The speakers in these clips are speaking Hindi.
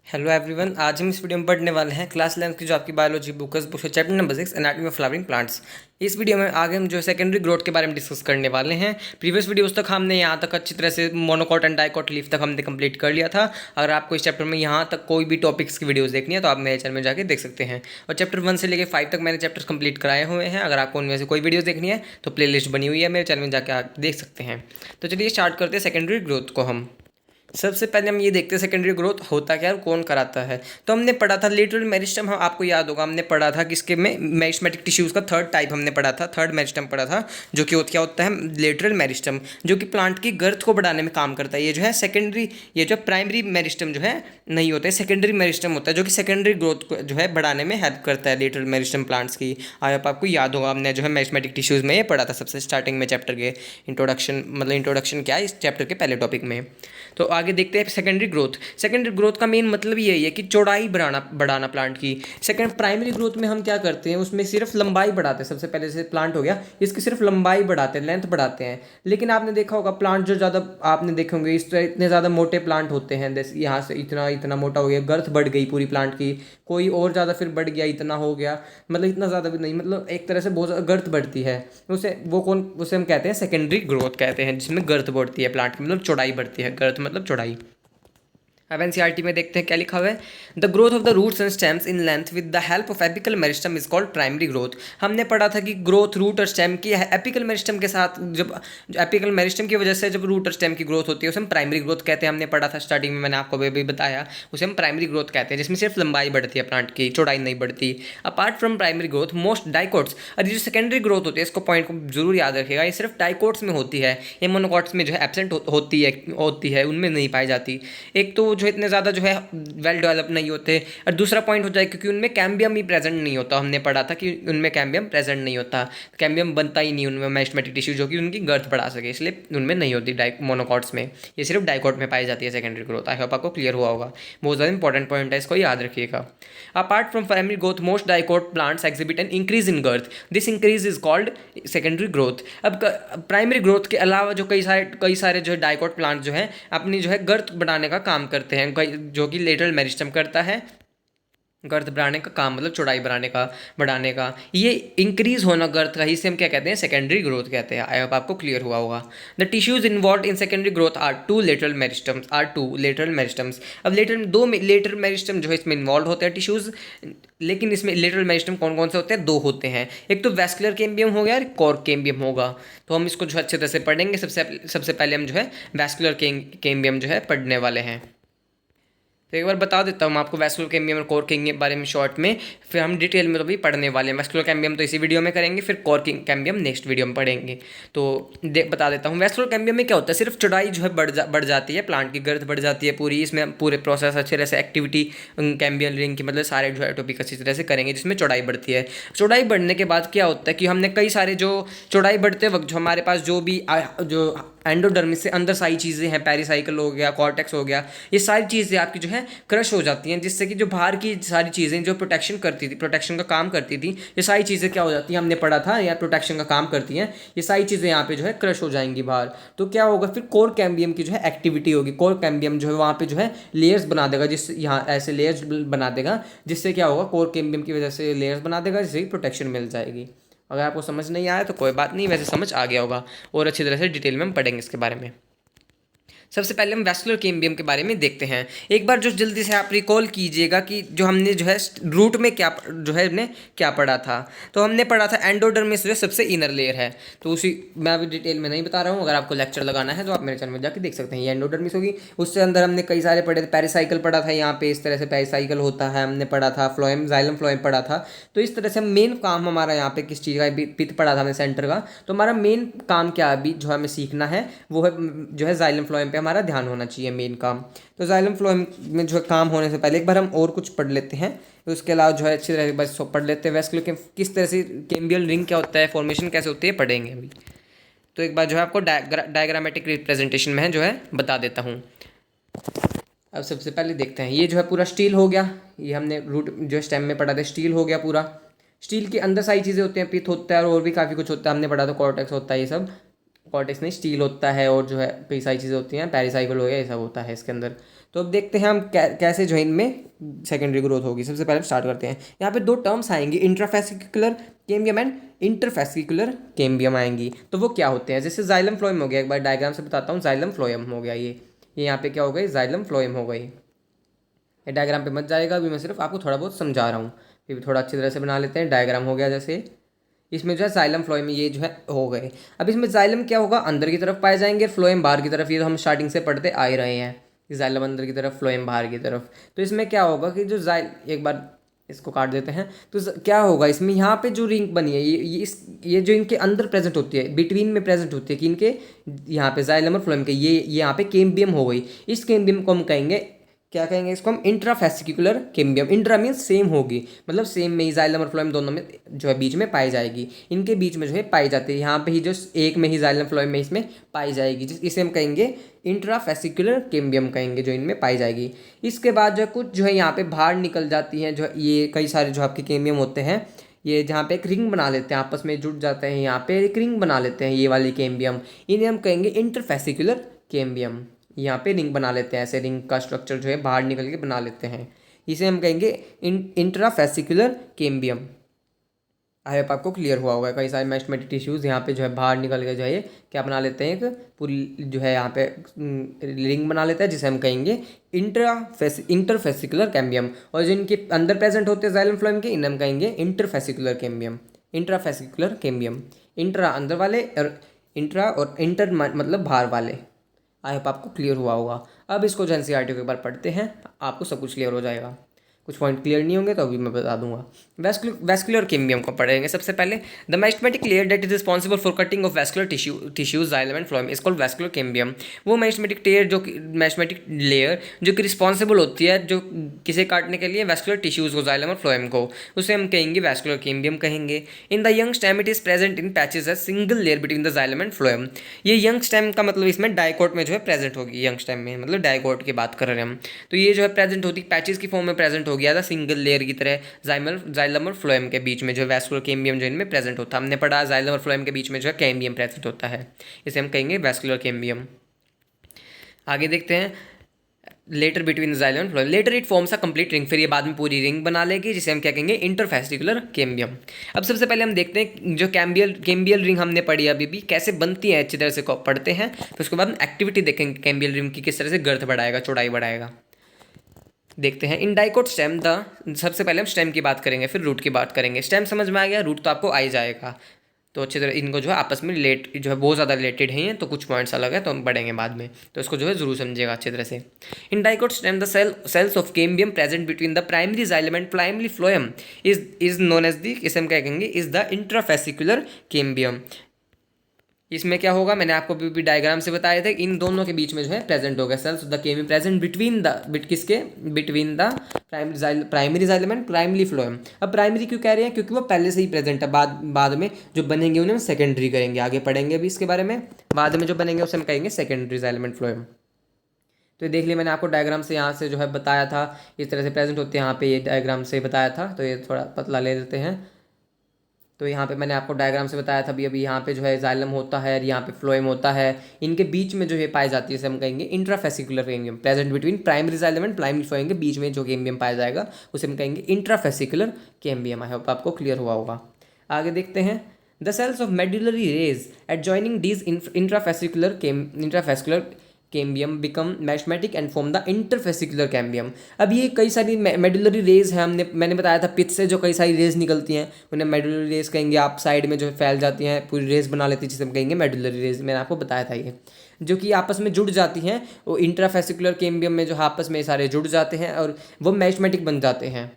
हेलो एवरीवन, आज हम इस वीडियो में पढ़ने वाले हैं क्लास 11 की जो आपकी बायोलॉजी बुक है chapter number 6 anatomy of flowering plants. इस वीडियो में आगे हम जो सेकेंडरी ग्रोथ के बारे में डिस्कस करने वाले हैं। प्रीवियस वीडियोस तक हमने यहाँ तक अच्छी तरह से मोनोकॉट एंड डाइकॉट लीफ तक हमने कंप्लीट कर लिया था। अगर आपको इस चैप्टर में यहाँ तक कोई भी टॉपिक्स की वीडियोस देखनी है तो आप मेरे चैनल में जाकर देख सकते हैं। और चैप्टर 1 से लेकर 5 तक मैंने चैप्टर्स कंप्लीट कराए हुए हैं। अगर आपको उनमें से कोई वीडियोस देखनी है तो प्ले बनी हुई है, मेरे चैनल में जाकर आप देख सकते हैं। तो चलिए स्टार्ट करते हैं सेकेंडरी ग्रोथ को। हम सबसे पहले हम ये देखते हैं सेकेंडरी ग्रोथ होता क्या है और कौन कराता है। तो हमने पढ़ा था लेटरल मेरिस्टम, हम आपको याद होगा हमने पढ़ा था किसके में मेरिस्टेमेटिक टिश्यूज़ का थर्ड टाइप हमने पढ़ा था, थर्ड मेरिस्टम पढ़ा था, जो कि क्या होता है लेटरल मेरिस्टम, जो कि प्लांट की गर्थ को बढ़ाने में काम करता है। ये जो है सेकेंडरी, ये जो प्राइमरी मेरिस्टम जो है नहीं होता है, सेकेंडरी मेरिस्टम होता है जो कि सेकेंडरी ग्रोथ को जो है बढ़ाने में हेल्प करता है लेटरल मेरिस्टम प्लांट्स की। आप आपको याद होगा हमने जो है मेरिस्टेमेटिक टिश्यूज़ में ये पढ़ा था सबसे स्टार्टिंग में चैप्टर के इंट्रोडक्शन, मतलब इंट्रोडक्शन क्या है इस चैप्टर के पहले टॉपिक में। तो आगे देखते हैं सेकेंडरी ग्रोथ। सेकेंडरी ग्रोथ का मेन मतलब यही है कि चौड़ाई बढ़ाना प्लांट की। सेकेंड प्राइमरी ग्रोथ में हम क्या करते हैं, उसमें सिर्फ लंबाई बढ़ाते हैं। सबसे पहले से प्लांट हो गया, इसकी सिर्फ लंबाई बढ़ाते हैं, लेंथ बढ़ाते हैं। लेकिन आपने देखा होगा प्लांट जो ज़्यादा आपने देखे होंगे इस तरह इतने ज़्यादा मोटे प्लांट होते हैं, जैसे यहाँ से इतना इतना मोटा हो गया, गर्थ बढ़ गई पूरी प्लांट की, कोई और ज़्यादा फिर बढ़ गया, इतना हो गया, मतलब इतना ज़्यादा भी नहीं, मतलब एक तरह से बहुत ज़्यादा गर्थ बढ़ती है। उसे हम कहते हैं सेकेंडरी ग्रोथ कहते हैं, जिसमें गर्थ बढ़ती है प्लांट की, मतलब चौड़ाई बढ़ती है, गर्थ मतलब चौड़ाई। अब एनसीईआरटी में देखते हैं क्या लिखा हुआ है। The growth of the roots and stems in length with the help of apical meristem is called primary growth. हमने पढ़ा था कि ग्रोथ रूट और स्टेम की एपिकल मेरिस्टम के साथ, जब एपिकल मेरिस्टम की वजह से जब रूट और स्टेम की ग्रोथ होती है उसे हम प्राइमरी ग्रोथ कहते हैं। हमने पढ़ा था स्टार्टिंग में, मैंने आपको भी बताया, उसे हम प्राइमरी ग्रोथ कहते हैं, जिसमें सिर्फ लंबाई बढ़ती है प्लांट की, चौड़ाई नहीं बढ़ती। Apart from primary growth most dicots, और ये जो सेकेंडरी ग्रोथ होती है इसको पॉइंट को जरूर याद रखिएगा, ये सिर्फ डाइकोट्स में होती है, ये मोनोकॉट्स में जो है एब्सेंट होती है, उनमें नहीं पाई जाती। एक तो जो इतने ज़्यादा जो है वेल डेवलप नहीं होते, और दूसरा पॉइंट हो जाए क्योंकि उनमें कैम्बियम ही प्रेजेंट नहीं होता। हमने पढ़ा था कि उनमें कैम्बियम प्रेजेंट नहीं होता, कैम्बियम बनता ही नहीं उनमें मेरिस्टेमेटिक टिश्यू जो कि उनकी गर्थ बढ़ा सके, इसलिए उनमें नहीं होती मोनोकॉट्स में, ये सिर्फ डाइकॉट में पाई जाती है सेकेंडरी ग्रोथ। आई होप आपको क्लियर हुआ होगा, बहुत ज़्यादा इंपॉर्टेंट पॉइंट है, इसको याद रखिएगा। Apart from primary growth most dicot plants exhibit an increase in girth, this increase is called secondary growth. अब प्राइमरी ग्रोथ के अलावा जो कई सारे जो है डाइकॉट प्लांट जो है अपनी जो है गर्थ बढ़ाने का काम करते हैं, जो कि लेटरल मेरिस्टम करता है। गर्थ बढ़ाने का काम मतलब चौड़ाई बढ़ाने का, ये इंक्रीज होना गर्थ का ही से हम क्या कहते हैं, सेकेंडरी ग्रोथ कहते हैं। आई होप आपको क्लियर हुआ होगा। The tissues involved in secondary growth are two lateral meristems. अब दो लेटरल मेरिस्टम जो है इसमें इन्वॉल्व होते हैं टिश्यूज, लेकिन इसमें लेटरल मेरिस्टम कौन कौन से होते हैं, दो होते हैं। एक तो वैस्कुलर कैम्बियम हो गया और कॉर कैम्बियम होगा। तो हम इसको जो अच्छे तरह से पढ़ेंगे। सबसे पहले हम जो है वैस्कुलर कैम्बियम जो है पढ़ने वाले हैं। तो एक बार बता देता हूँ आपको वैस्कुलर कैम्बियम और कोर कैम्बियम के बारे में शॉर्ट में, फिर हम डिटेल में तो भी पढ़ने वाले हैं। वैस्कुलर कैम्बियम तो इसी वीडियो में करेंगे, फिर कोर कैम्बियम नेक्स्ट वीडियो में पढ़ेंगे। तो बता देता हूँ वैस्कुलर कैम्बियम में क्या होता है, सिर्फ चौड़ाई जो है बढ़ जाती है, प्लांट की गर्थ बढ़ जाती है पूरी। इसमें पूरे प्रोसेस अच्छे तरह से एक्टिविटी कैम्बियम रिंग की, मतलब सारे जो है टॉपिक अच्छी तरह से करेंगे, जिसमें चौड़ाई बढ़ती है। चौड़ाई बढ़ने के बाद क्या होता है कि हमने कई सारे जो चौड़ाई बढ़ते वक्त जो हमारे पास जो भी जो एंडोडर्मिस से अंदर सारी चीज़ें हैं, पेरिसाइकिल हो गया, कॉर्टेक्स हो गया, ये सारी चीज़ें आपकी जो है क्रश हो जाती हैं, जिससे कि जो बाहर की सारी चीज़ें जो प्रोटेक्शन का काम करती थी, ये सारी चीज़ें क्या हो जाती हैं, हमने पढ़ा था, या प्रोटेक्शन का काम करती हैं, ये सारी चीज़ें यहाँ पे जो है क्रश हो जाएंगी बाहर। तो क्या होगा, फिर कोर कैम्बियम की जो है एक्टिविटी होगी। कोर कैम्बियम जो है वहाँ पे जो है लेयर्स बना देगा, जिससे यहाँ ऐसे लेयर्स बना देगा, जिससे क्या होगा, कोर कैम्बियम की वजह से लेयर्स बना देगा, जिससे प्रोटेक्शन मिल जाएगी। अगर आपको समझ नहीं आया तो कोई बात नहीं, वैसे समझ आ गया होगा, और अच्छी तरह से डिटेल में हम पढ़ेंगे इसके बारे में। सबसे पहले हम वैस्कुलर कैम्बियम के बारे में देखते हैं। एक बार जो जल्दी से आप रिकॉल कीजिएगा कि जो हमने जो है रूट में क्या जो है हमने क्या पढ़ा था। तो हमने पढ़ा था एंडोडर्मिस जो सबसे इनर लेयर है, तो उसी मैं अभी डिटेल में नहीं बता रहा हूँ। अगर आपको लेक्चर लगाना है तो आप मेरे चैनल में जाकर देख सकते हैं। ये एंडोडर्मिस होगी, उससे अंदर हमने कई सारे पढ़े थे। पेरिसाइकिल पढ़ा था, यहाँ पे इस तरह से पेरिसाइकिल होता है, हमने पढ़ा था। फ्लोएम, जाइलम फ्लोएम पढ़ा था। तो इस तरह से मेन काम हमारा यहाँ पे किस चीज़ का, पित्त पढ़ा था हमने सेंटर का। तो हमारा मेन काम क्या अभी जो हमें सीखना है वो है जो है जाइलम फ्लोएम पे हमारा ध्यान होना चाहिए मेन काम। तो जाइलम फ्लोएम में जो है काम होने से पहले एक बार हम और कुछ पढ़ लेते हैं। तो उसके अलावा जो है अच्छी तरह बस पढ़ लेते हैं वैस्कुलर किस तरह से कैम्बियल रिंग क्या होता है, फॉर्मेशन कैसे होती है, पढ़ेंगे अभी। तो एक बार जो है आपको डायग्रामेटिक रिप्रेजेंटेशन में जो है बता देता हूँ। अब सबसे पहले देखते हैं, ये जो है पूरा स्टील हो गया, ये हमने रूट जो स्टेम में पढ़ा था, स्टील हो गया पूरा। स्टील के अंदर सारी चीज़ें होती हैं, पित्त होता है और भी काफ़ी कुछ होता है, हमने पढ़ा था, कॉर्टेक्स होता है, ये सब कॉर्टेक्स में स्टील होता है और जो है कई सारी चीज़ें होती हैं, पेरिसाइकिल हो गया, ये सब होता है इसके अंदर। तो अब देखते हैं हम कैसे जो है इनमें सेकेंडरी ग्रोथ होगी। सबसे पहले स्टार्ट करते हैं। यहाँ पे दो टर्म्स आएंगी, intrafascicular cambium and interfascicular cambium आएंगी। तो वो क्या होते हैं? जैसे जाइलम फ्लोएम हो गया, एक बार डायग्राम से बताता हूँ। जाइलम फ्लोएम हो गया, ये यहाँ पे क्या हो गई, जाइलम फ्लोएम हो गई। ये डायग्राम पे मत जाएगा, अभी मैं सिर्फ आपको थोड़ा बहुत समझा रहा हूँ। फिर भी थोड़ा अच्छी तरह से बना लेते हैं। डायग्राम हो गया, जैसे इसमें जो है जाइलम फ्लोएम ये जो है हो गए। अब इसमें जाइलम क्या होगा, अंदर की तरफ पाए जाएंगे, फ्लोएम बाहर की तरफ। ये तो हम स्टार्टिंग से पढ़ते आ ही रहे हैं, जाइलम अंदर की तरफ, फ्लोएम बाहर की तरफ। तो इसमें क्या होगा कि जो एक बार इसको काट देते हैं तो क्या होगा इसमें, यहाँ पे जो रिंग बनी है ये जो इनके अंदर प्रेजेंट होती है, बिटवीन में प्रेजेंट होती है कि इनके यहाँ पे जाइलम और फ्लोएम के ये यहाँ पे कैम्बियम हो गई। इस कैम्बियम को हम कहेंगे, क्या कहेंगे इसको हम, intrafascicular cambium. Intra means same होगी, मतलब सेम में ही जाइलम और फ्लोएम दोनों में जो है बीच में पाई जाएगी। इनके बीच में जो है पाई जाती है, यहाँ पे ही जो एक में ही जाइलम फ्लोएम में इसमें पाई जाएगी, इसे हम कहेंगे इंट्राफेसिकुलर कैम्बियम कहेंगे, जो इनमें पाई जाएगी। इसके बाद जो कुछ जो है यहाँ पे बाहर निकल जाती हैं, जो ये कई सारे जो आपके कैम्बियम होते हैं, ये जहाँ पे एक रिंग बना लेते हैं, आपस में जुड़ जाते हैं, यहाँ पे एक रिंग बना लेते हैं, ये वाली कैम्बियम, इन्हें हम कहेंगे इंटरफेसिकुलर कैम्बियम। यहाँ पे रिंग बना लेते हैं, ऐसे रिंग का स्ट्रक्चर जो है बाहर निकल के बना लेते हैं, इसे हम कहेंगे इंट्राफेसिकुलर कैम्बियम। आई होप आपको क्लियर हुआ होगा। कई सारे मैस्टमेटिक टिश्यूज़ यहाँ पे जो है बाहर निकल के जो है क्या बना लेते हैं, एक पूरी जो है यहाँ पे रिंग बना लेता है, जिसे हम कहेंगे इंटरफेसिकुलर कैम्बियम। और जिनके अंदर प्रेजेंट होते हैं जाइलम फ्लोएम के, इन्हें हम कहेंगे interfascicular cambium, intrafascicular cambium. Intra अंदर वाले और इंट्रा और इंटर मतलब बाहर वाले। आई होप आपको क्लियर हुआ होगा। अब इसको जो एनसीईआरटी के बार पढ़ते हैं, आपको सब कुछ क्लियर हो जाएगा। कुछ पॉइंट क्लियर नहीं होंगे तो अभी मैं बता दूंगा। वैस्कुलर कैम्बियम को पढ़ेंगे सबसे पहले। The meristematic layer that is responsible for cutting off vascular tissues xylem and phloem is called vascular cambium. वो मैस्टमेटिक लेयर जो कि रिस्पॉन्सिबल होती है जो किसे काटने के लिए, वैस्कुलर टिश्यूज को, जाइलम और फ्लोएम को, उसे हम कहेंगे वैस्कुलर कैम्बियम कहेंगे। In the young stem it is present in patches as single layer between the xylem and phloem. ये यंग स्टेम का मतलब इसमें डाइकोट में जो है प्रेजेंट होगी, यंग स्टेम में मतलब डाइकोट की बात कर रहे हैं हम। तो ये जो है प्रेजेंट होती, पैचेज की फॉर्म में प्रेजेंट हो गया था, सिंगल लेयर की तरह जाइलम और फ्लोएम के बीच में जो वैस्कुलर कैम्बियम जो इनमें प्रेजेंट होता है। हमने पढ़ा जाइलम और फ्लोएम के बीच में जो है कैम्बियम प्रेजेंट होता है, इसे हम कहेंगे वैस्कुलर कैम्बियम। आगे देखते हैं, later between xylem and phloem, later it forms a complete ring. फिर ये बाद में पूरी रिंग बना लेगी, जिसे हम क्या कहेंगे, इंटरफेसिकुलर कैम्बियम। अब सबसे पहले हम देखते हैं जो कैम्बियल रिंग हमने पढ़ी अभी भी कैसे बनती है, अच्छी तरह से पढ़ते हैं। फिर उसके बाद एक्टिविटी देखेंगे कैम्बियल रिंग की किस तरह से गर्थ बढ़ाएगा, चौड़ाई बढ़ाएगा। देखते हैं इन डाइकोट स्टेम सबसे पहले हम स्टेम की बात करेंगे, फिर रूट की बात करेंगे। स्टेम समझ में आ गया, रूट तो आपको आ ही जाएगा। तो अच्छी तरह इनको जो है आपस में जो है बहुत ज़्यादा रिलेटेड हैं, तो कुछ पॉइंट्स अलग है तो हम पढ़ेंगे बाद में, तो इसको जो है जरूर समझिएगा अच्छी तरह से। In dicot stem the cells of cambium present between the primary xylem and primary phloem is known as the, इसे हम क्या कहेंगे, इज द इंट्राफेसिकुलर कैम्बियम। इसमें क्या होगा, मैंने आपको भी डायग्राम से बताया था, इन दोनों के बीच में जो है प्रेजेंट होगा cells of the cambium present between the किसके, between the primary xylem and primary phloem. अब प्राइमरी क्यों कह रहे हैं, क्योंकि वो पहले से ही प्रेजेंट है, बाद में जो बनेंगे उन्हें हम सेकेंडरी करेंगे, आगे पढ़ेंगे अभी इसके बारे में। बाद में जो बनेंगे उसे हम कहेंगे सेकेंडरी जाइलम एंड फ्लोएम। तो ये देख लिया मैंने आपको डायग्राम से, यहाँ से जो है बताया था इस तरह से प्रेजेंट होते हैं, यहाँ पे ये डायग्राम से बताया था, तो ये थोड़ा पतला ले लेते हैं। तो यहाँ पे मैंने आपको डायग्राम से बताया था अभी यहाँ पे जो है जाइलम होता है और यहाँ पे फ्लोएम होता है, इनके बीच में जो है पाई जाती है, इसे हम कहेंगे intrafascicular cambium. Present between primary xylem and primary phloem के बीच में जो कैम्बियम पाया जाएगा उसे हम कहेंगे इंट्राफेसिकुलर कैम्बियम। आई होप आपको क्लियर हुआ होगा। आगे देखते हैं, the cells of medullary rays adjoining these intrafascicular cambium become meristematic and form the interfascicular cambium. अब ये कई सारी मेडुलरी रेज हैं, मैंने बताया था पित्त से जो कई सारी रेज निकलती हैं उन्हें मेडुलरी रेज कहेंगे। आप साइड में जो फैल जाती हैं पूरी रेज बना लेती है, जिसे हम कहेंगे मेडुलरी रेज। मैंने आपको बताया था ये जो कि आपस में जुड़ जाती हैं, वो इंट्राफेसिकुलर कैम्बियम में जो आपस में सारे जुड़ जाते हैं और वो मैस्टमेटिक बन जाते हैं,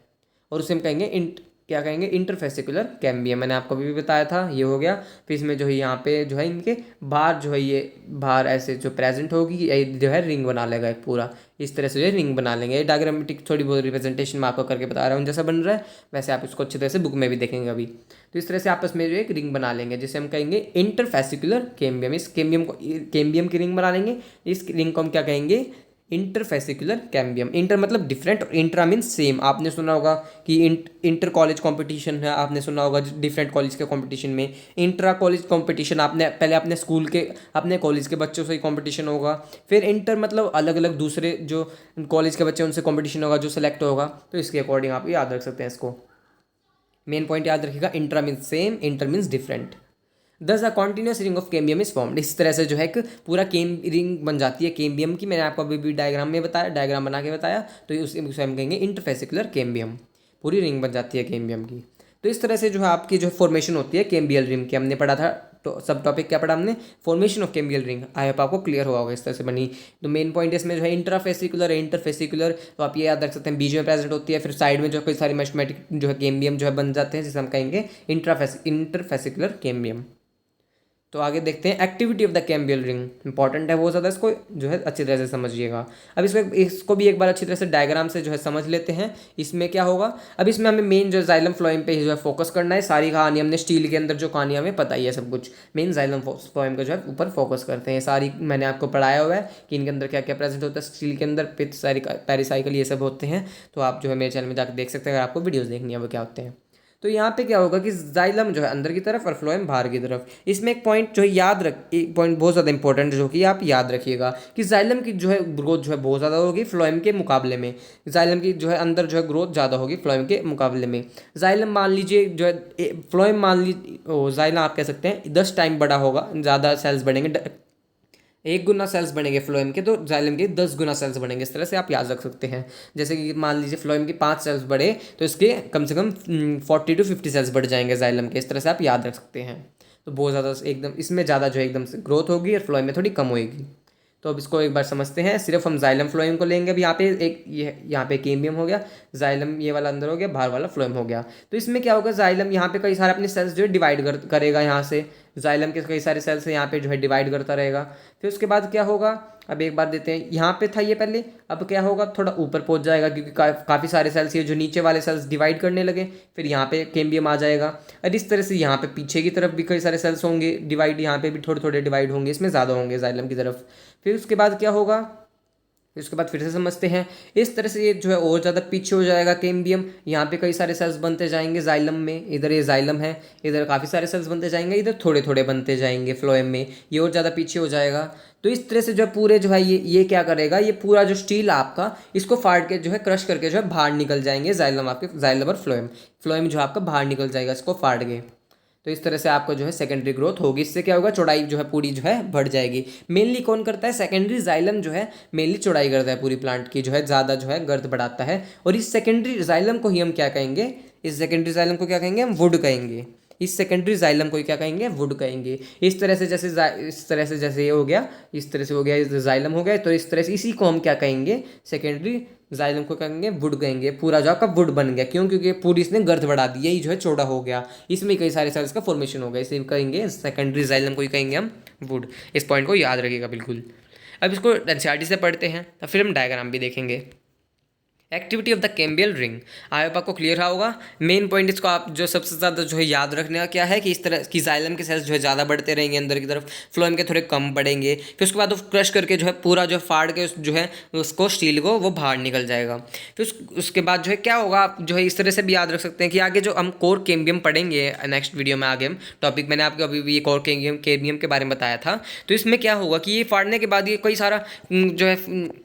और उसे हम कहेंगे क्या कहेंगे, इंटरफेसिकुलर कैम्बियम। मैंने आपको भी बताया था, ये हो गया। फिर इसमें जो है यहाँ पे जो है इनके बाहर जो है ये बाहर ऐसे जो प्रेजेंट होगी, ये जो है रिंग बना लेगा एक पूरा, इस तरह से जो है रिंग बना लेंगे। ये डायग्रामेटिक थोड़ी बहुत रिप्रेजेंटेशन मैं आपको करके बता रहा हूँ जैसा बन रहा है, वैसे आप इसको अच्छी तरह से बुक में भी देखेंगे अभी। तो इस तरह से आपस में जो एक रिंग बना लेंगे, जिसे हम कहेंगे इंटरफेसिकुलर कैम्बियम। इस कैम्बियम की रिंग बना लेंगे, इस रिंग को हम क्या कहेंगे, इंटरफेसिकुलर कैम्बियम। इंटर मतलब डिफरेंट और इंट्रा मीन्स सेम। आपने सुना होगा कि इंटर कॉलेज कंपटीशन है, आपने सुना होगा डिफरेंट कॉलेज के कंपटीशन में। इंट्रा कॉलेज कंपटीशन आपने पहले अपने स्कूल के अपने कॉलेज के बच्चों से ही कंपटीशन होगा। फिर इंटर मतलब अलग अलग दूसरे जो कॉलेज के बच्चे उनसे कंपटीशन होगा, जो सेलेक्ट होगा। तो इसके अकॉर्डिंग आप याद रख सकते हैं इसको। मेन पॉइंट याद रखिएगा, intra means same, inter means different. Thus a continuous ring of cambium is formed. इस तरह से जो है एक पूरा रिंग बन जाती है केम्बियम की। मैंने आपको अभी भी डायग्राम में बताया, डायग्राम बना के बताया। तो उसे हम कहेंगे इंटरफेसिकुलर केम्बियम। पूरी रिंग बन जाती है केम्बियम की। तो इस तरह से जो है आपकी जो फॉर्मेशन होती है केम्बियल रिंग की, हमने पढ़ा था। तो सब टॉपिक क्या पढ़ा हमने, formation of cambial ring. I hope आपको क्लियर हुआ होगा इस तरह से बनी। तो मेन पॉइंट इसमें जो है इंट्राफेसिकुलर है, इंटरफेसिकुलर तो आप ये याद रख सकते हैं, बीच में प्रेजेंट होती है। फिर साइड में जो कई सारी मैथमेटिक जो है केम्बियम जो है बन जाते हैं, जिसे हम कहेंगे इंटरफेसिकुलर केम्बियम। तो आगे देखते हैं activity of the cambial ring. Important है बहुत ज़्यादा, इसको जो है अच्छी तरह से समझिएगा। अब इसको भी एक बार अच्छी तरह से डायग्राम से जो है समझ लेते हैं। इसमें क्या होगा, अब इसमें हमें मेन जो जाइलम फ्लोएम पे जो है फोकस करना है। सारी कहानी हमने स्टील के अंदर जो कहानी हमें पता ही है सब कुछ, मेन जाइलम फ्लोएम का जो है ऊपर फोकस करते हैं। सारी मैंने आपको पढ़ाया हुआ है कि इनके अंदर क्या क्या प्रेजेंट होता है। स्टील के अंदर पित्त, सारी पेरिसाइकिल ये सब होते हैं। तो आप जो है मेरे चैनल में जाकर देख सकते हैं अगर आपको वीडियोज़ देखनी है वो क्या होते हैं। तो यहाँ पे क्या होगा कि जाइलम जो है अंदर की तरफ और फ्लोएम बाहर की तरफ। इसमें एक पॉइंट जो है एक पॉइंट बहुत ज़्यादा इंपॉर्टेंट जो कि आप याद रखिएगा कि जाइलम की जो है ग्रोथ जो है बहुत ज़्यादा होगी फ्लोएम के मुकाबले में। जाइलम की जो है अंदर जो है ग्रोथ ज़्यादा होगी फ्लोएम के मुकाबले में। जाइलम मान लीजिए जो है फ्लोएम मान लीजिए जाइलम आप कह सकते हैं 10 टाइम बड़ा होगा, ज़्यादा सेल्स बढ़ेंगे। 1 गुना सेल्स बनेंगे फ्लोएम के, तो जाइलम के 10 गुना सेल्स बनेंगे। इस तरह से आप याद रख सकते हैं। जैसे कि मान लीजिए फ्लोएम के 5 सेल्स बढ़े तो इसके कम से कम 40 to 50 सेल्स बढ़ जाएंगे जाइलम के। इस तरह से आप याद रख सकते हैं। तो बहुत ज़्यादा एकदम इसमें ज़्यादा जो है एकदम से ग्रोथ होगी और फ्लोएम में थोड़ी कम होगी। तो अब इसको एक बार समझते हैं। सिर्फ हम जाइलम फ्लोएम को लेंगे। अब यहाँ पे एक ये यहाँ पे केम्बियम हो गया, जाइलम ये वाला अंदर हो गया, बाहर वाला फ्लोएम हो गया। तो इसमें क्या होगा, जाइलम यहाँ पे कई सारे अपने सेल्स जो है डिवाइड करेगा। यहाँ से जाइलम के कई सारे सेल्स यहाँ पे जो है डिवाइड करता रहेगा। फिर उसके बाद क्या होगा, अब एक बार देते हैं, यहाँ पे था ये पहले, अब क्या होगा थोड़ा ऊपर पहुँच जाएगा क्योंकि काफ़ी सारे सेल्स ये जो नीचे वाले सेल्स डिवाइड करने लगे। फिर यहाँ पे केम्बियम आ जाएगा और इस तरह से यहाँ पे पीछे की तरफ भी कई सारे सेल्स होंगे डिवाइड, यहाँ पे भी थोड़े थोड़े डिवाइड होंगे, इसमें ज़्यादा होंगे जाइलम की तरफ। फिर उसके बाद क्या होगा, फिर उसके बाद फिर से समझते हैं। इस तरह से ये जो है और ज़्यादा पीछे हो जाएगा केम्बियम। यहाँ पे कई सारे सेल्स बनते जाएंगे जाइलम में, इधर ये जाइलम है, इधर काफ़ी सारे सेल्स बनते जाएंगे, इधर थोड़े थोड़े बनते जाएंगे फ्लोएम में, ये और ज़्यादा पीछे हो जाएगा। तो इस तरह से जो है पूरे जो है ये क्या करेगा, ये पूरा जो स्टील आपका इसको फाड़ के जो है क्रश करके जो है बाहर निकल जाएंगे जाइलम, आपके जाइलम और फ्लोएम जो आपका बाहर निकल जाएगा इसको फाड़ के। तो इस तरह से आपको जो है सेकेंडरी ग्रोथ होगी। इससे क्या होगा, चौड़ाई जो है पूरी जो है बढ़ जाएगी। मेनली कौन करता है, सेकेंडरी जाइलम जो है मेनली चौड़ाई करता है पूरी प्लांट की, जो है ज़्यादा जो है गर्द बढ़ाता है। और इस सेकेंडरी जाइलम को ही हम क्या कहेंगे, इस सेकेंडरी जाइलम को क्या कहेंगे, हम वुड कहेंगे। इस सेकेंडरी जाइलम को क्या कहेंगे, वुड कहेंगे। इस तरह से जैसे ये हो गया, इस तरह से हो गया, जाइलम हो गया। तो इस तरह से इसी को हम क्या कहेंगे, सेकेंडरी जाइलम को कहेंगे वुड कहेंगे। पूरा जो आपका वुड बन गया, क्यों, क्योंकि पूरी इसने गर्द बढ़ा दी, यही जो है चौड़ा हो गया, इसमें कई सारे सेल्स का फॉर्मेशन हो गया, इसे कहेंगे सेकेंडरी जाइलम को ही कहेंगे हम वुड। इस पॉइंट को याद रखिएगा बिल्कुल। अब इसको एनसीईआरटी से पढ़ते हैं, तो फिर हम डायग्राम भी देखेंगे। Activity of the cambial ring, I hope आपको क्लियर होगा। मेन पॉइंट इसको आप जो सबसे ज़्यादा जो है याद रखने का क्या है कि इस तरह की जाइलम के सेल्स जो है ज़्यादा बढ़ते रहेंगे अंदर की तरफ, फ्लोएम के थोड़े कम बढ़ेंगे। फिर उसके बाद वो क्रश करके जो है पूरा जो फाड़ के जो है उसको स्टील को वो बाहर निकल जाएगा। फिर उसके बाद जो है क्या होगा, आप जो है इस तरह से भी याद रख सकते हैं कि आगे जो हम कोर कैम्बियम पढ़ेंगे नेक्स्ट वीडियो में, आगे हम टॉपिक मैंने आपको अभी भी कोर कैम्बियम के बारे में बताया था। तो इसमें क्या होगा कि ये फाड़ने के बाद ये कई सारा जो है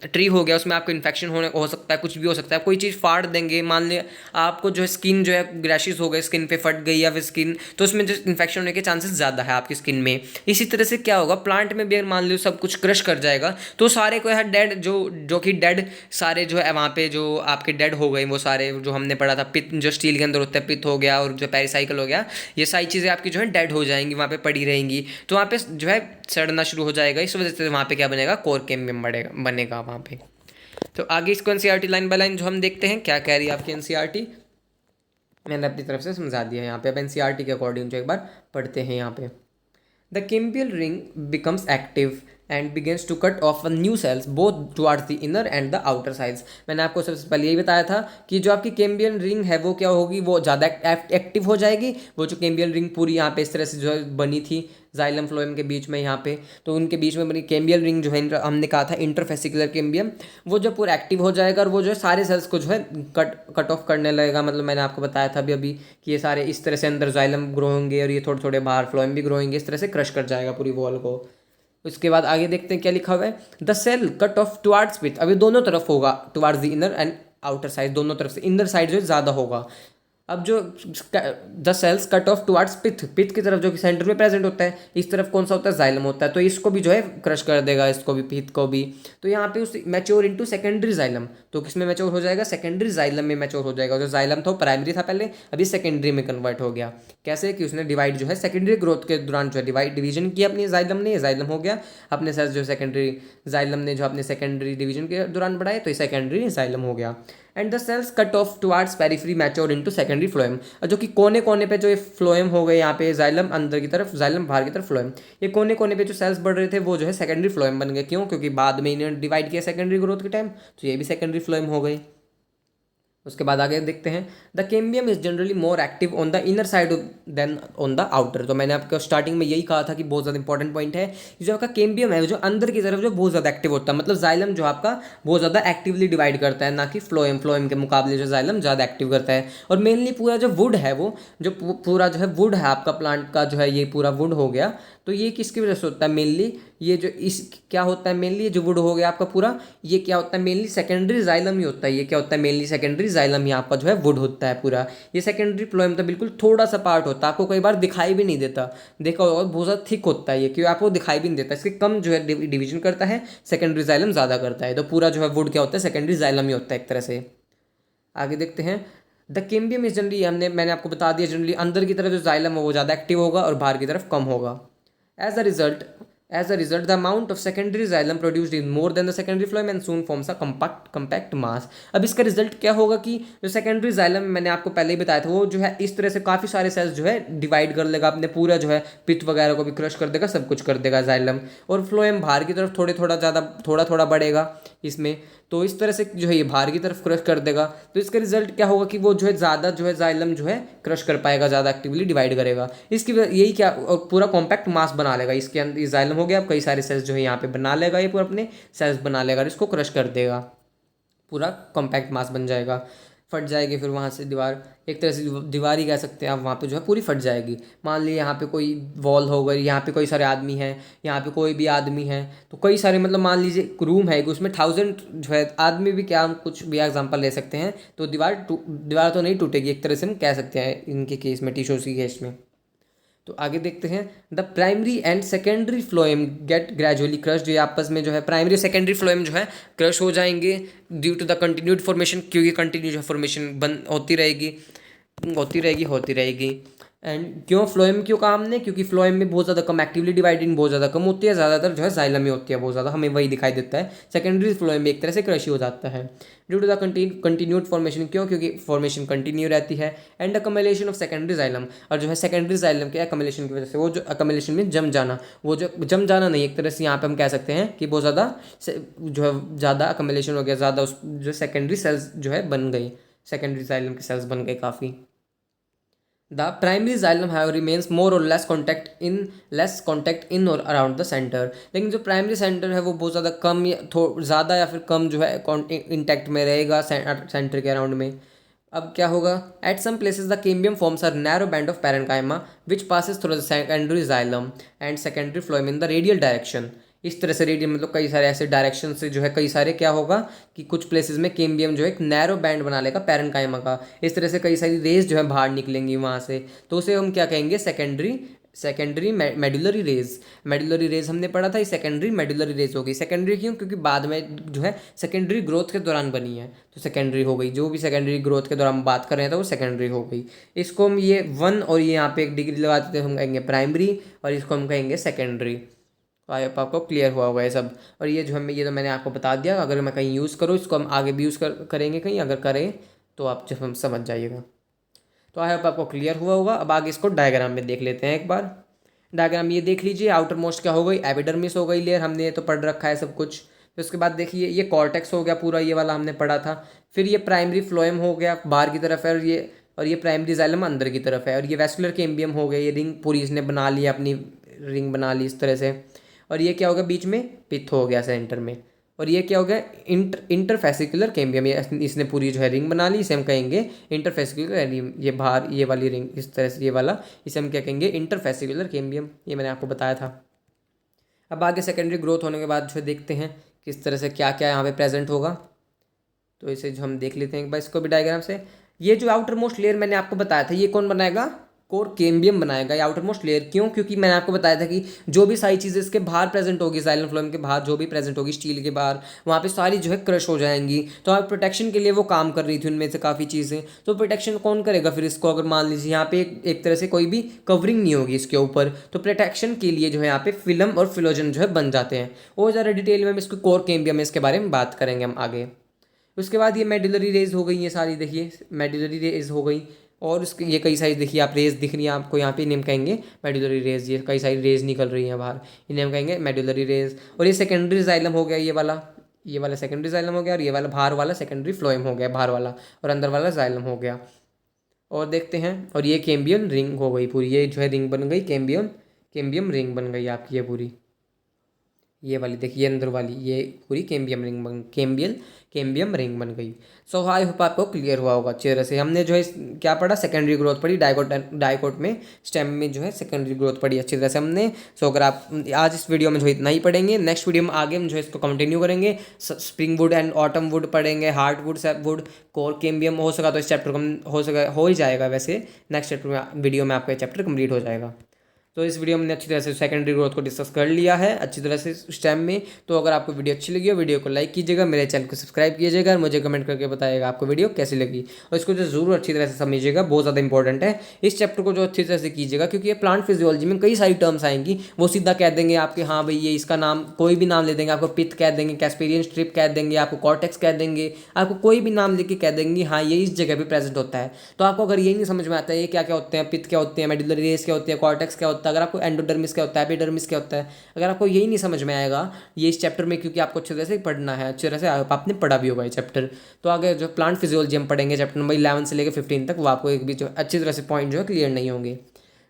ट्री हो गया, उसमें आपको इन्फेक्शन हो सकता है, कुछ भी हो सकता है। कोई चीज़ फाड़ देंगे, मान लिया आपको जो है स्किन जो है रैशेस हो गए, स्किन पे फट गई या फिर स्किन, तो उसमें जो इन्फेक्शन होने के चांसेस ज़्यादा है आपकी स्किन में। इसी तरह से क्या होगा, प्लांट में भी अगर मान लो सब कुछ क्रश कर जाएगा तो सारे को है डेड जो कि डेड सारे जो है वहाँ पे जो आपके डेड हो गए, वो सारे जो हमने पढ़ा था पित्त जो स्टील के अंदर होता है, पित्त हो गया और जो पेरिसाइकिल हो गया, ये सारी चीज़ें आपकी जो है डेड हो जाएंगी, वहाँ पे पड़ी रहेंगी। तो वहाँ पे जो है सड़ना शुरू हो जाएगा। इस वजह से वहाँ पे क्या बनेगा, कोर कैम्बियम बनेगा वहाँ पे। तो आगे इसको एनसीईआरटी लाइन बाय लाइन जो हम देखते हैं क्या कह रही है आपकी एनसीईआरटी, मैंने अपनी तरफ से समझा दिया है यहाँ पे। अब एनसीईआरटी के अकॉर्डिंग जो एक बार पढ़ते हैं यहाँ पे। The cambial ring becomes active and begins to cut off new cells both towards the inner and the outer sides. मैंने आपको सबसे पहले यही बताया था कि जो आपकी कैम्बियन रिंग है वो क्या होगी, वो ज़्यादा एक्टिव हो जाएगी। वो जो कैम्बियन रिंग पूरी यहाँ पे इस तरह से जो है बनी थी जाइलम फ्लोएम के बीच में यहाँ पे, तो उनके बीच में बनी कैम्बियल रिंग जो है हमने कहा था इंटरफेसिकुलर कैम्बियम, वो जो पूरा एक्टिव हो जाएगा और वो जो है सारे सेल्स को जो है कट ऑफ करने लगेगा। मतलब मैंने आपको बताया था अभी कि ये सारे इस तरह से अंदर जाइलम ग्रो होंगे और ये थोड़े थोड़े बाहर फ्लोएम भी ग्रो होंगे, इस तरह से क्रश कर जाएगा पूरी वॉल को। उसके बाद आगे देखते हैं क्या लिखा हुआ है, the cell cut off towards pith. अभी दोनों तरफ होगा, towards the inner and outer side, दोनों तरफ से। इनर साइड जो है ज़्यादा होगा। अब जो the cells cut off towards pith, pith की तरफ जो कि सेंटर में प्रेजेंट होता है, इस तरफ कौन सा होता है, जाइलम होता है, तो इसको भी जो है क्रश कर देगा, इसको भी, पिथ को भी। तो यहाँ पे उस मैच्योर इनटू सेकेंडरी जाइलम, तो किसमें मैच्योर हो जाएगा, सेकेंडरी जाइलम में मैच्योर हो जाएगा। जो जाइलम था वो प्राइमरी था पहले, अभी सेकेंडरी में कन्वर्ट हो गया। कैसे कि उसने डिवाइड जो है सेकेंडरी ग्रोथ के दौरान जो है डिवीजन किया अपनी जाइलम ने, जाइलम हो गया। अपने सेल्स जो सेकेंडरी जाइलम ने जो अपने सेकेंडरी डिवीजन के दौरान बढ़ाए, तो ये सेकेंडरी जाइलम हो गया। And the cells cut off towards periphery mature into secondary phloem, जो कि कोने कोने पे जो ये फ्लोएम हो गए, यहाँ पे जाइलम अंदर की तरफ, जाइलम बाहर की तरफ फ्लोएम, ये कोने कोने पे जो सेल्स बढ़ रहे थे वो जो है सेकेंडरी फ्लोएम बन गए। क्यों? क्योंकि बाद में इन्हें डिवाइड किया सेकेंडरी ग्रोथ के टाइम, तो ये भी सेकेंडरी फ्लोएम हो गई। उसके बाद आगे देखते हैं, the cambium is generally more active on the inner side than on the outer. तो मैंने आपको स्टार्टिंग में यही कहा था कि बहुत ज़्यादा इंपॉर्टेंट पॉइंट है, जो आपका कैम्बियम है जो अंदर की तरफ जो बहुत ज़्यादा एक्टिव होता है। मतलब जाइलम जो आपका बहुत ज़्यादा एक्टिवली डिवाइड करता है, ना कि फ्लोएम, फ्लोएम के मुकाबले जो जाइलम ज़्यादा एक्टिव करता है। और मेनली पूरा जो वुड है, वो जो पूरा जो है वुड है आपका प्लांट का, जो है ये पूरा वुड हो गया, तो ये किसकी वजह से होता है मेनली, ये जो इस क्या होता है मेनली, जो वुड हो गया आपका पूरा, ये क्या होता है मेनली सेकेंडरी जाइलम ही होता है। ये क्या होता है मेनली सेकेंडरी जाइलम ही आपका जो है वुड होता है पूरा। ये सेकेंडरी फ्लोएम तो बिल्कुल थोड़ा सा पार्ट होता है, आपको कई बार दिखाई भी नहीं देता, देखा होगा बहुत ज़्यादा थिक होता है ये, क्योंकि आपको दिखाई भी नहीं देता, इसके कम जो है डिवीजन करता है, सेकेंडरी जाइलम ज़्यादा करता है। तो पूरा जो है वुड क्या होता है, सेकेंडरी जाइलम ही होता है एक तरह से। आगे देखते हैं, द कैम्बियम इज जनरली, मैंने आपको बता दिया, जनरली अंदर की तरफ जो जाइलम है वो ज़्यादा एक्टिव होगा और बाहर की तरफ कम होगा। As a result, the amount of secondary xylem produced is more than the secondary phloem and soon forms a compact mass. अब इसका रिजल्ट क्या होगा कि जो सेकेंडरी जाइलम मैंने आपको पहले ही बताया था, वो जो है इस तरह से काफ़ी सारे सेल्स जो है डिवाइड कर लेगा, अपने पूरा जो है पित्त वगैरह को भी क्रश कर देगा, सब कुछ कर देगा जाइलम। और फ्लोएम बाहर की तरफ थोड़ा थोड़ा बढ़ेगा इसमें, तो इस तरह से जो है ये बाहर की तरफ क्रश कर देगा। तो इसका रिजल्ट क्या होगा कि वो जो है ज़्यादा जो है जाइलम जो है क्रश कर पाएगा, ज़्यादा एक्टिवली डिवाइड करेगा। इसकी यही क्या, और पूरा कॉम्पैक्ट मास बना लेगा। इसके अंदर जाइलम हो गया, अब कई सारे सेल्स जो है यहाँ पे बना लेगा, ये पूरा अपने सेल्स बना लेगा और इसको क्रश कर देगा, पूरा कॉम्पैक्ट मास बन जाएगा। फट जाएगी फिर वहाँ से दीवार, एक तरह से दीवार ही कह सकते हैं आप, वहाँ पे जो है पूरी फट जाएगी। मान लीजिए यहाँ पे कोई वॉल हो गई, यहाँ पे कोई सारे आदमी हैं, यहाँ पे कोई भी आदमी है, तो कई सारे, मतलब मान लीजिए एक रूम है, उसमें 1000 जो है आदमी भी, क्या हम कुछ भी एग्जांपल ले सकते हैं, तो दीवार तो नहीं टूटेगी, एक तरह से हम कह सकते हैं इनके केस में, टिश्यूज की केस में। तो आगे देखते हैं, the primary and secondary phloem get gradually crush. जो आपस में जो है प्राइमरी सेकेंडरी फ्लोएम जो है क्रश हो जाएंगे due to the continued formation, क्योंकि कंटिन्यू जो फॉर्मेशन बन होती रहेगी। एंड क्यों फ्लोएम क्यों कहा हमने, क्योंकि फ्लोएम में बहुत ज़्यादा कम एक्टिवली डिवाइडिंग बहुत ज़्यादा कम होती है, ज़्यादातर जो है जाइलम में होती है बहुत ज़्यादा, हमें वही दिखाई देता है। सेकेंडरी फ्लोएम में एक तरह से क्रश ही हो जाता है due to the continued formation, क्यों, क्योंकि फॉर्मेशन कंटिन्यू रहती है। And accumulation of secondary xylem, और जो है सेकेंडरी जाइलम के अकमलेशन की वजह से, वो जो अकमलेशन में जम जाना, वो जो जम जाना नहीं, एक तरह से यहाँ पे हम कह सकते हैं कि बहुत ज़्यादा जो है ज़्यादा अकमलेशन हो गया, ज़्यादा उस जो सेकेंडरी सेल्स जो है बन गई, सेकेंडरी जाइलम के सेल्स बन गए काफ़ी। The primary xylem have remains more or less contact in or around the center। लेकिन जो प्राइमरी सेंटर है वो बहुत ज़्यादा कम या ज़्यादा या फिर कम जो है इंटैक्ट में रहेगा सेंटर के अराउंड में। अब क्या होगा, at some places the cambium forms are narrow band of parenchyma which passes through the secondary xylem and secondary phloem in the radial direction. इस तरह से रेडियल मतलब कई सारे ऐसे डायरेक्शन से जो है कई सारे क्या होगा कि कुछ प्लेसेस में कैम्बियम जो है एक नैरो बैंड बना लेगा पैरेन्काइमा का, इस तरह से कई सारी रेज जो है बाहर निकलेंगी वहाँ से, तो उसे हम क्या कहेंगे, सेकेंडरी मेडुलरी रेज हमने पढ़ा था, ये सेकेंडरी मेडुलरी रेज हो गई। सेकेंडरी क्यों, क्योंकि बाद में जो है सेकेंडरी ग्रोथ के दौरान बनी है, तो सेकेंडरी हो गई। जो भी सेकेंडरी ग्रोथ के दौरान बात कर रहे हैं तो वो सेकेंडरी हो गई। इसको हम ये 1 और ये यहाँ पे एक डिग्री लगा देते हैं, हम कहेंगे प्राइमरी, और इसको हम कहेंगे सेकेंडरी। तो आई होप आपको क्लियर हुआ होगा ये सब। और ये जो है ये तो मैंने आपको बता दिया, अगर मैं कहीं यूज़ करूँ इसको, हम आगे भी यूज़ करेंगे कहीं, अगर करें तो आप जब हम समझ जाइएगा। तो आई होप आपको क्लियर हुआ होगा। अब आगे इसको डायग्राम में देख लेते हैं एक बार। डायग्राम ये देख लीजिए, आउटर मोस्ट क्या हो गई, एपिडर्मिस हो गई लेयर, हमने ये तो पढ़ रखा है सब कुछ। फिर उसके बाद देखिए ये कॉर्टेक्स हो गया पूरा, ये वाला हमने पढ़ा था। फिर ये प्राइमरी फ्लोएम हो गया बाहर की तरफ है, और ये प्राइमरी जाइलम अंदर की तरफ है, और ये वैस्कुलर केम्बियम हो गया, ये रिंग पूरी इसने बना ली, अपनी रिंग बना ली इस तरह से। और ये क्या हो गया, बीच में पिथ हो गया सेंटर में। और ये क्या हो गया, इंटरफेसिकुलर केम्बियम, ये इसने पूरी जो है रिंग बना ली, इसे हम कहेंगे इंटरफेसिकुलर। ये बाहर ये वाली रिंग इस तरह से, ये वाला, इसे हम क्या कहेंगे, इंटरफेसिकुलर केम्बियम। ये मैंने आपको बताया था। अब आगे सेकेंडरी ग्रोथ होने के बाद जो देखते हैं किस तरह से क्या क्या यहाँ पे प्रेजेंट होगा। तो इसे जो हम देख लेते हैं एक बार इसको भी डायग्राम से। ये जो आउटर मोस्ट लेयर मैंने आपको बताया था, ये कौन बनाएगा, कोर केम्बियम बनाएगा ये आउटर मोस्ट लेयर। क्यों, क्योंकि मैंने आपको बताया था कि जो भी सारी चीज़ें इसके बाहर प्रेजेंट होगी, जाइलम फ्लोएम के बाहर जो भी प्रेजेंट होगी स्टील के बाहर, वहाँ पे सारी जो है क्रश हो जाएंगी। तो आप प्रोटेक्शन के लिए वो काम कर रही थी उनमें से काफ़ी चीज़ें। तो प्रोटेक्शन कौन करेगा फिर इसको, अगर मान लीजिए यहाँ पे एक तरह से कोई भी कवरिंग नहीं होगी इसके ऊपर, तो प्रोटेक्शन के लिए जो है यहाँ पे फिल्म और फिलोजन जो है बन जाते हैं। और ज़्यादा डिटेल में हम इसको कोर केम्बियम है इसके बारे में बात करेंगे हम आगे। उसके बाद ये मेडुलरी रेज हो गई, ये सारी देखिए मेडुलरी रेज हो गई। और उसके ये कई सारी देखिए आप रेज दिख रही है आपको, यहाँ पे नेम कहेंगे मेडुलरी रेज। ये कई सारी रेज निकल रही हैं बाहर, इन्हें हम कहेंगे मेडुलरी रेज। और ये सेकेंडरी जाइलम हो गया, ये वाला सेकेंडरी जाइलम हो गया, और ये वाला बाहर वाला सेकेंडरी फ्लोएम हो गया बाहर वाला, और अंदर वाला जाइलम हो गया। और देखते हैं, और ये केम्बियम रिंग हो गई पूरी, ये जो है रिंग बन गई, केम्बियम रिंग बन गई आपकी ये पूरी। ये वाली देखिए अंदर वाली, ये पूरी केम्बियम रिंग बन गई। सो आई होप आपको क्लियर हुआ होगा अच्छी तरह से। हमने जो है क्या पढ़ा, सेकेंडरी ग्रोथ पढ़ी, डाइकोट में स्टेम में जो है सेकेंडरी ग्रोथ पढ़ी अच्छी तरह से हमने। सो अगर आप आज इस वीडियो में जो इतना ही पढ़ेंगे, नेक्स्ट वीडियो में आगे हम जो है इसको कंटिन्यू करेंगे। Spring wood and autumn wood पढ़ेंगे, hard wood, sap wood, cork cambium. हो सका तो इस चैप्टर को हो ही जाएगा, वैसे नेक्स्ट चैप्टर में वीडियो में आपका चैप्टर कंप्लीट हो जाएगा। तो इस वीडियो में हमने अच्छी तरह से सेकेंडरी ग्रोथ को डिस्कस कर लिया है अच्छी तरह से उस टाइम में। तो अगर आपको वीडियो अच्छी लगी हो, वीडियो को लाइक कीजिएगा, मेरे चैनल को सब्सक्राइब कीजिएगा, और मुझे कमेंट करके बताइएगा आपको वीडियो कैसी लगी। और इसको जो जरूर अच्छी तरह से समझिएगा, बहुत ज़्यादा इंपॉर्टेंट है। इस चैप्टर को जो अच्छी तरह से कीजिएगा, क्योंकि ये प्लांट फिजियोलॉजी में कई सारी टर्म्स आएंगी, वो सीधा कह देंगे आपके, हाँ भाई ये इसका नाम, कोई भी नाम ले देंगे आपको, पिथ कह देंगे, कैस्पेरियन स्ट्रिप कह देंगे, आपको कॉर्टेक्स कह देंगे, आपको कोई भी नाम लेके कह देंगे हाँ ये इस जगह पे प्रेजेंट होता है। तो आपको अगर ये नहीं समझ में आता है ये क्या क्या होते हैं, पिथ क्या होते हैं, मेडुलरी रेस क्या होते हैं, कॉर्टेक्स क्या होता है, अगर आपको एंडोडर्मिस क्या होता है, एपिडर्मिस क्या होता है, अगर आपको यही नहीं समझ में आएगा ये इस चैप्टर में, क्योंकि आपको अच्छी तरह से पढ़ना है, अच्छी तरह से आपने पढ़ा भी होगा ये चैप्टर, तो आगे जो प्लांट फिजियोलॉजी हम पढ़ेंगे चैप्टर नंबर 11 से लेकर 15 तक, वो आपको एक भी जो अच्छी तरह से पॉइंट जो है क्लियर नहीं होंगे।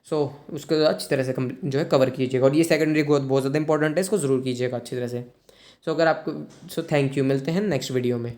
सो उसको अच्छी तरह से जो है कवर कीजिएगा। और ये सेकेंडरी ग्रोथ बहुत ज़्यादा इंपॉर्टेंट है, इसको ज़रूर कीजिएगा अच्छी तरह से। सो अगर आपको, सो थैंक यू, मिलते हैं नेक्स्ट वीडियो में।